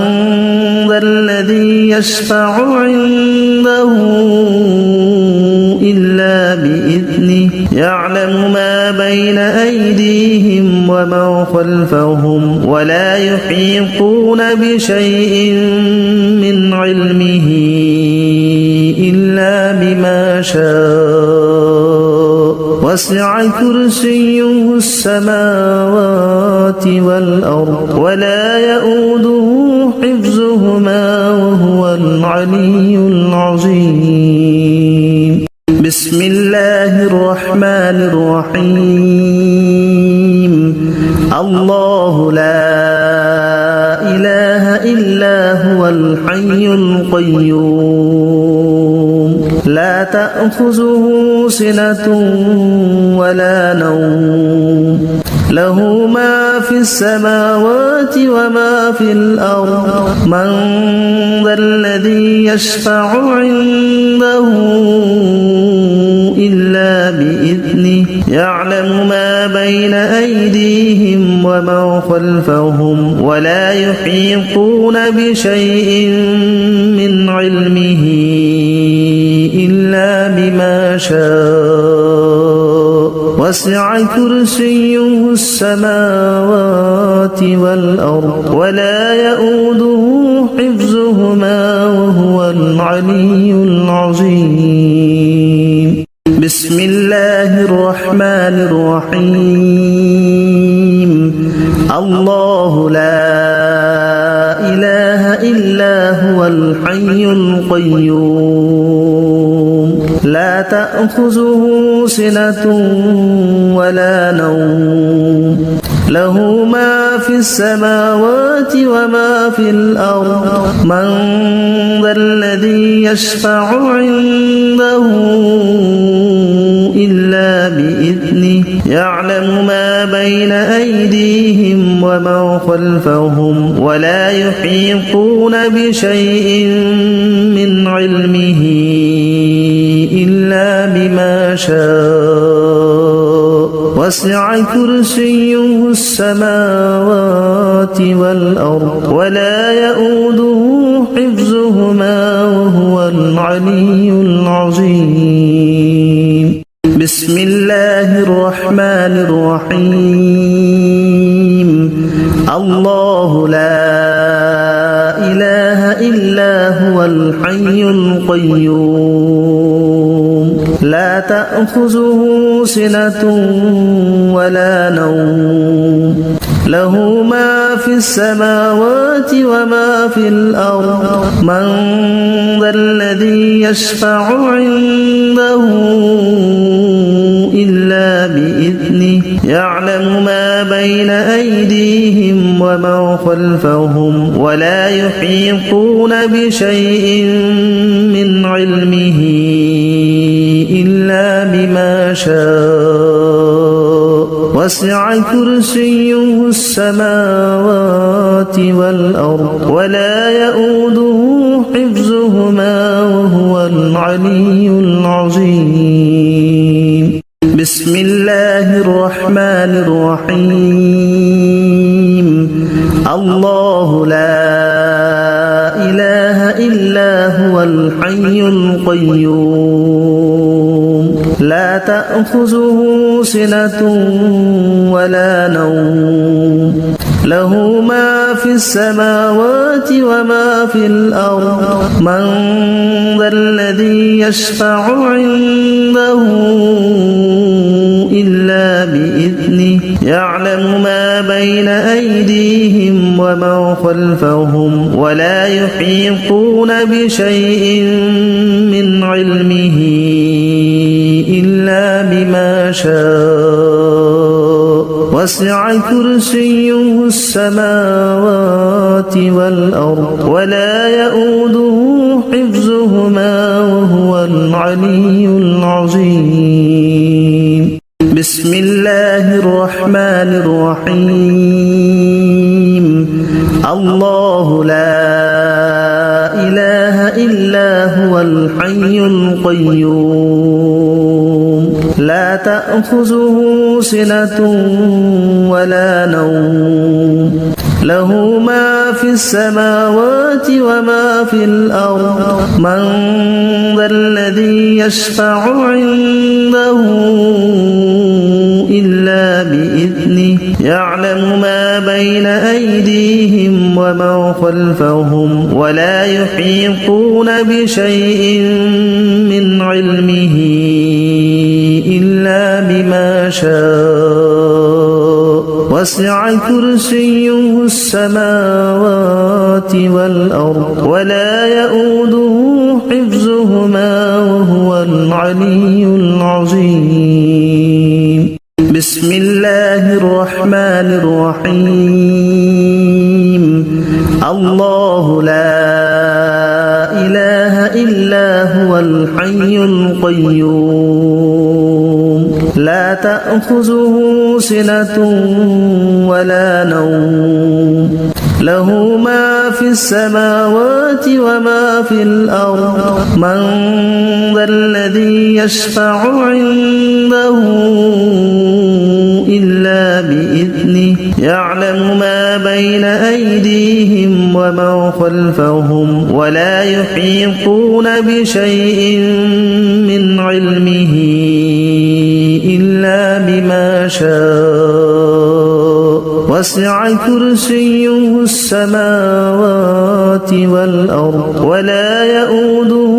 ذا الذي يشفع عنده إلا بإذنه يعلم ما بين أيديهم وما خلفهم ولا يحيطون بشيء من علمه إلا بما شاء وسع كرسيه السماوات والأرض ولا يؤوده حفظهما وهو العلي العظيم بسم الله الرحمن الرحيم الله لا إله إلا هو الحي القيوم لا تأخذه سنة ولا نوم له ما في السماوات وما في الأرض من ذا الذي يشفع عنده إلا بإذنه يعلم ما بين أيديهم وما خلفهم ولا يحيطون بشيء من علمه إلا بما شاء وسع كرسيه السماوات والأرض ولا يؤوده حفظهما وهو العلي العظيم بسم الله الرحمن الرحيم الله لا إله إلا هو الحي القيوم لا تأخذه سنة ولا نوم له ما في السماوات وما في الأرض من ذا الذي يشفع عنده إلا بإذنه يعلم ما بين أيديهم وما خلفهم ولا يحيطون بشيء من علمه إلا بما شاء وسع كرسيه السماوات والأرض ولا يؤوده حفظهما وهو العلي العظيم بسم الله الرحمن الرحيم الله لا إله إلا هو الحي القيوم لا تأخذه سنة ولا نوم له ما في السماوات وما في الأرض من ذا الذي يشفع عنده إلا بإذنه يعلم ما بين أيديهم وما خلفهم ولا يحيطون بشيء من علمه إلا بما شاء وسع كرسيه السماوات والأرض ولا يؤوده حفظهما وهو العلي العظيم بسم الله الرحمن الرحيم الله لا إله إلا هو الحي القيوم لا تأخذه سنة ولا نوم له ما في السماوات وما في الأرض من ذا الذي يشفع عنده إلا بإذنه يعلم ما بين أيديهم وما خلفهم ولا يحيطون بشيء من علمه إلا بما شاء وسع كرسيه السماوات والأرض ولا يؤوده حفظهما وهو العلي العظيم بسم الله الرحمن الرحيم الله لا إله إلا هو الحي القيوم لا تأخذه سنة ولا نوم له ما في السماوات وما في الأرض من ذا الذي يشفع عنده إلا بإذنه يعلم ما بين أيديهم وما خلفهم ولا يحيطون بشيء من علمه إلا بما شاء وسع كرسيه السماوات والأرض ولا يؤوده حفظهما وهو العلي العظيم بسم الله الرحمن الرحيم الله لا إله إلا هو الحي القيوم لا تأخذه سنة ولا نوم له ما في السماوات وما في الأرض من ذا الذي يشفع عنده إلا بإذنه يعلم ما بين أيديهم وما خلفهم ولا يحيطون بشيء من علمه إلا بما شاء وسع كرسيه السماوات والأرض ولا يؤوده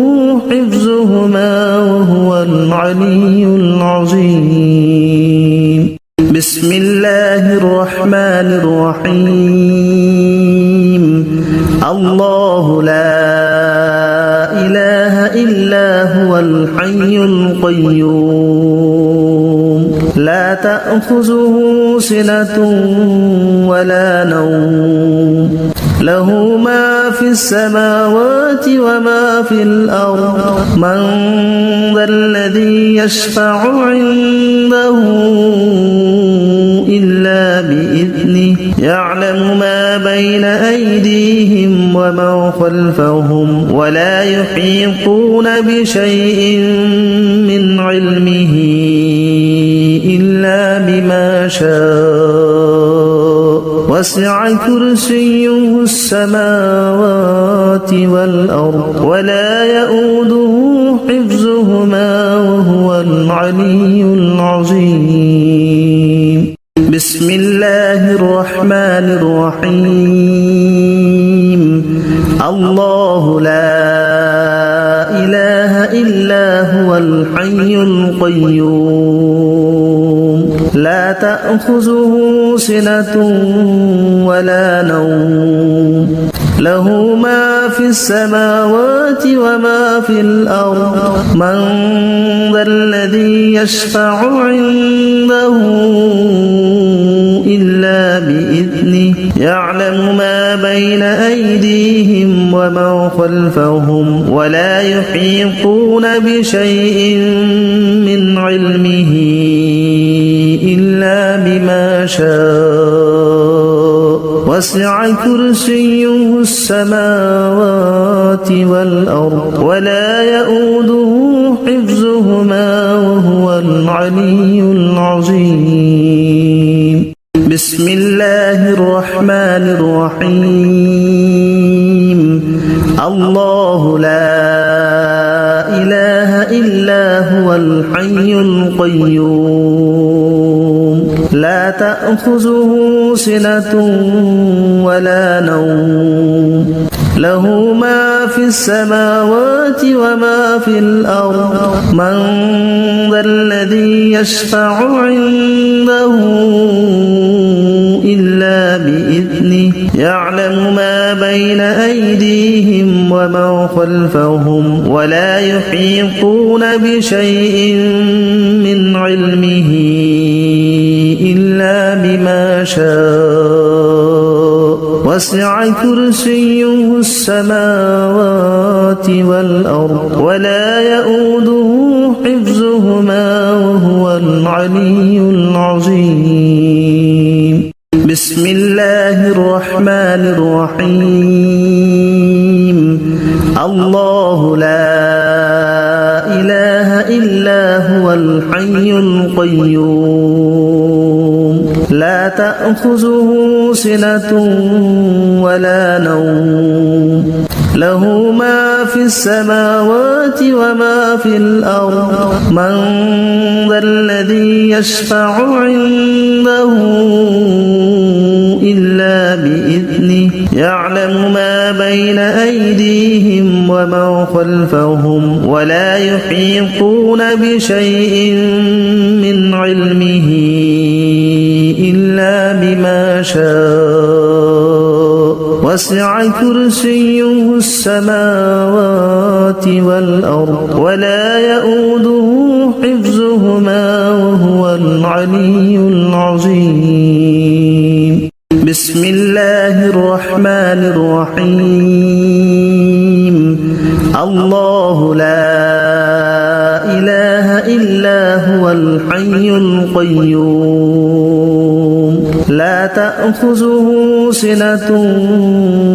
حفظهما وهو العلي العظيم بسم الله الرحمن الرحيم الله لا إله إلا هو الحي القيوم لا تأخذه سنة ولا نوم له ما في السماوات وما في الأرض من ذا الذي يشفع عنده إلا بإذنه يعلم ما بين أيديهم وما خلفهم ولا يحيطون بشيء من علمه إلا بما شاء وسع كرسيه السماوات والأرض ولا يؤوده حفظهما وهو العلي العظيم بسم الله الرحمن الرحيم الله لا إله إلا هو الحي القيوم لا تأخذه سنة ولا نوم له ما في السماوات وما في الأرض من ذا الذي يشفع عنده إلا بإذنه يعلم ما بين أيديهم وما خلفهم ولا يحيطون بشيء من علمه إلا بما شاء وسع كرسيه السماوات والأرض ولا يؤوده حفظهما وهو العلي العظيم بسم الله الرحمن الرحيم الله لا إله إلا هو الحي القيوم لا تأخذه سنة ولا نوم له ما في السماوات وما في الأرض من ذا الذي يشفع عنده إلا بإذنه يعلم ما بين أيديهم وما خلفهم ولا يحيطون بشيء من علمه إلا بما شاء وسع كرسيه السماوات والأرض ولا يؤوده حفظهما وهو العلي العظيم بسم الله الرحمن الرحيم الله لا إله إلا هو الحي القيوم لا تأخذه سنة ولا نوم له ما في السماوات وما في الأرض من ذا الذي يشفع عنده إلا بإذنه يعلم ما بين أيديهم وما خلفهم ولا يحيطون بشيء من علمه إلا بما شاء وسع كرسيه السماوات والأرض ولا يؤوده حفظهما وهو العلي العظيم بسم الله الرحمن الرحيم الله لا إله إلا هو الحي القيوم لا تأخذه سنة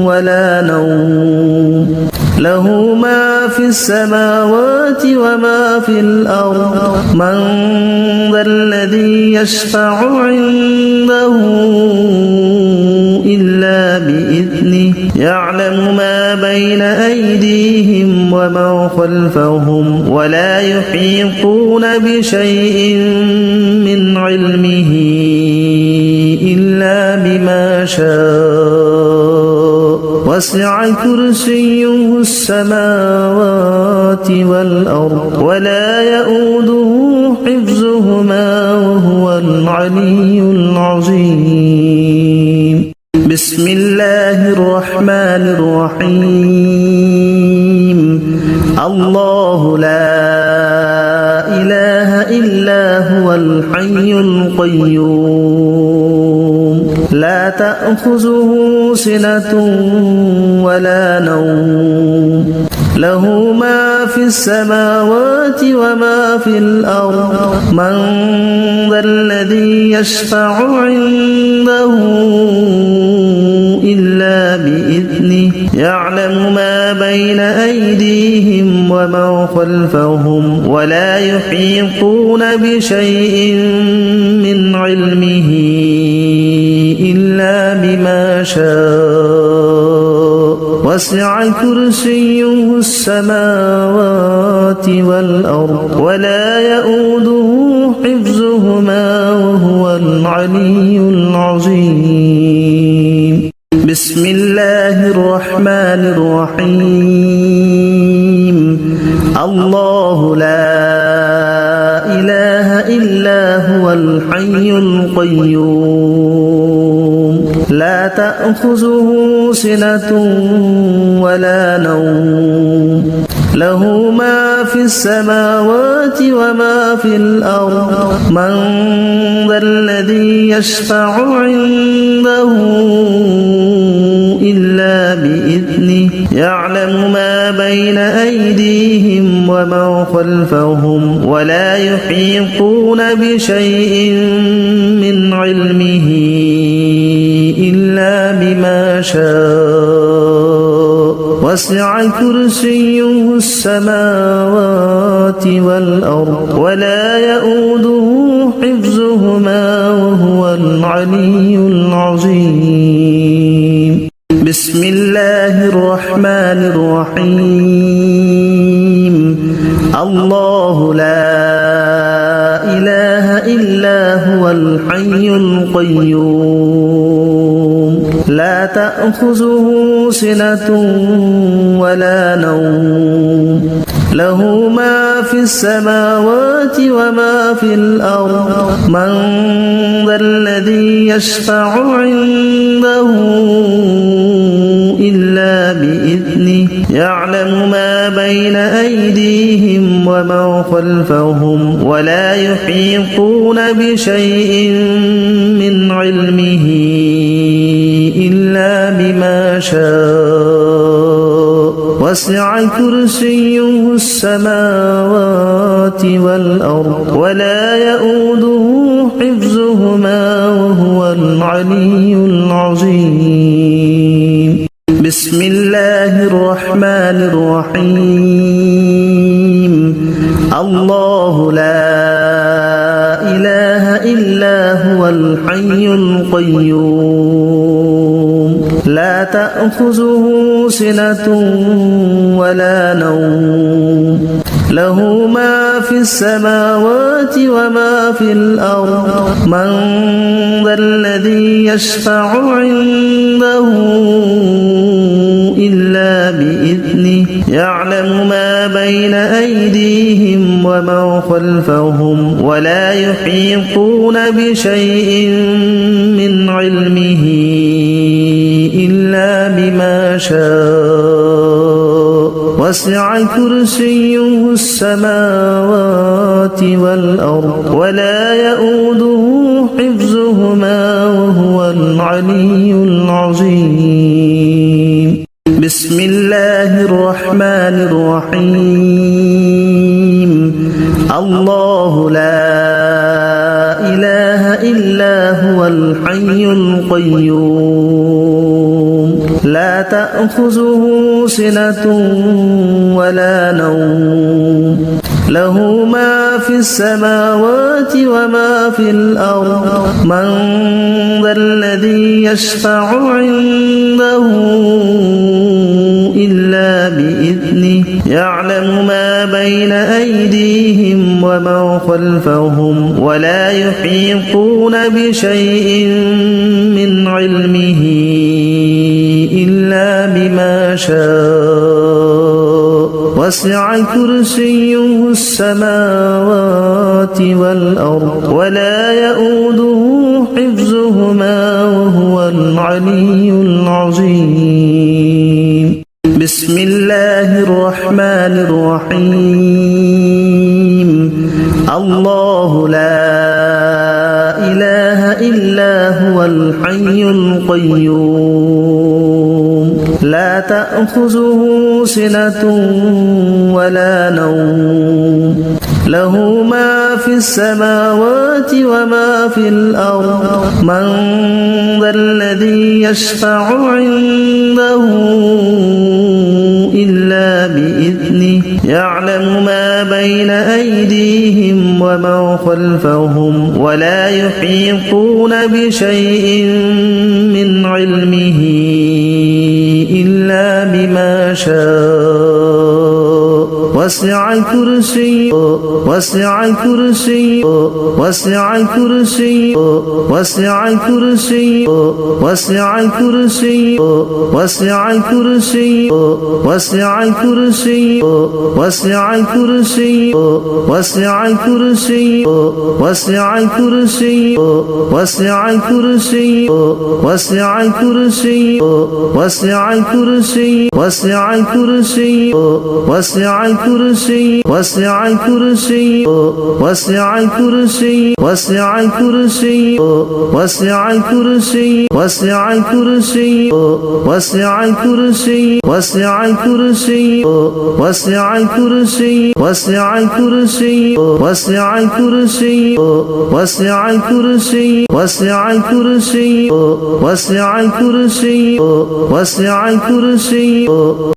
ولا نوم له ما في السماوات وما في الأرض من ذا الذي يشفع عنده إلا بإذنه يعلم ما بين أيديهم وما خلفهم ولا يحيطون بشيء من علمه إلا بما شاء وسع كرسيه السماوات والأرض ولا يؤوده حفظهما وهو العلي العظيم بسم الله الرحمن الرحيم الله لا إله إلا هو الحي القيوم لا تأخذه سنة ولا نوم له ما في السماوات وما في الأرض من ذا الذي يشفع عنده إلا بإذنه يعلم ما بين أيديهم وما خلفهم ولا يحيطون بشيء من علمه إلا بما شاء وسع كرسيه السماوات والأرض ولا يؤوده حفظهما وهو العلي العظيم بسم الله الرحمن الرحيم الله لا إله إلا هو الحي القيوم لا تأخذه سنة ولا نوم له ما في السماوات وما في الأرض من ذا الذي يشفع عنده إلا بإذنه يعلم ما بين أيديهم وما خلفهم ولا يحيطون بشيء من علمه إلا بما شاء وسع كرسيه السماوات والأرض ولا يؤوده حفظهما وهو العلي العظيم بسم الله الرحمن الرحيم الله لا إله إلا هو الحي القيوم لا تأخذه سنة ولا نوم له ما في السماوات وما في الأرض من ذا الذي يشفع عنده إلا بإذنه يعلم ما بين أيديهم وما خلفهم ولا يحيطون بشيء من علمه إلا بما شاء وسع كرسيه السماوات والأرض ولا يؤوده حفظهما وهو العلي العظيم بسم الله الرحمن الرحيم الله لا إله إلا هو الحي القيوم لا تأخذه سنة ولا نوم له ما في السماوات وما في الأرض من ذا الذي يشفع عنده إلا بإذنه يعلم ما بين أيديهم وما خلفهم ولا يحيطون بشيء من علمه إلا بما شاء وسع كرسيه السماوات والأرض ولا يؤوده حفظهما وهو العلي العظيم. بسم الله الرحمن الرحيم. الله لا إله إلا هو الحي القيوم لا تأخذه سنة ولا نوم له ما في السماوات وما في الأرض من ذا الذي يشفع عنده إلا بإذنه يعلم ما بين أيديهم وما خلفهم ولا يحيطون بشيء من علمه إلا بما شاء وسع كرسيه السماوات والأرض ولا يؤوده حفظهما وهو العلي العظيم. بسم الله الرحمن الرحيم. الله لا إله إلا هو الحي القيوم لا تأخذه سنة ولا نوم له ما في السماوات وما في الأرض من ذا الذي يشفع عنده إلا بإذنه يعلم ما بين أيديهم وما خلفهم ولا يحيطون بشيء من علمه إلا بما شاء وسع كرسيه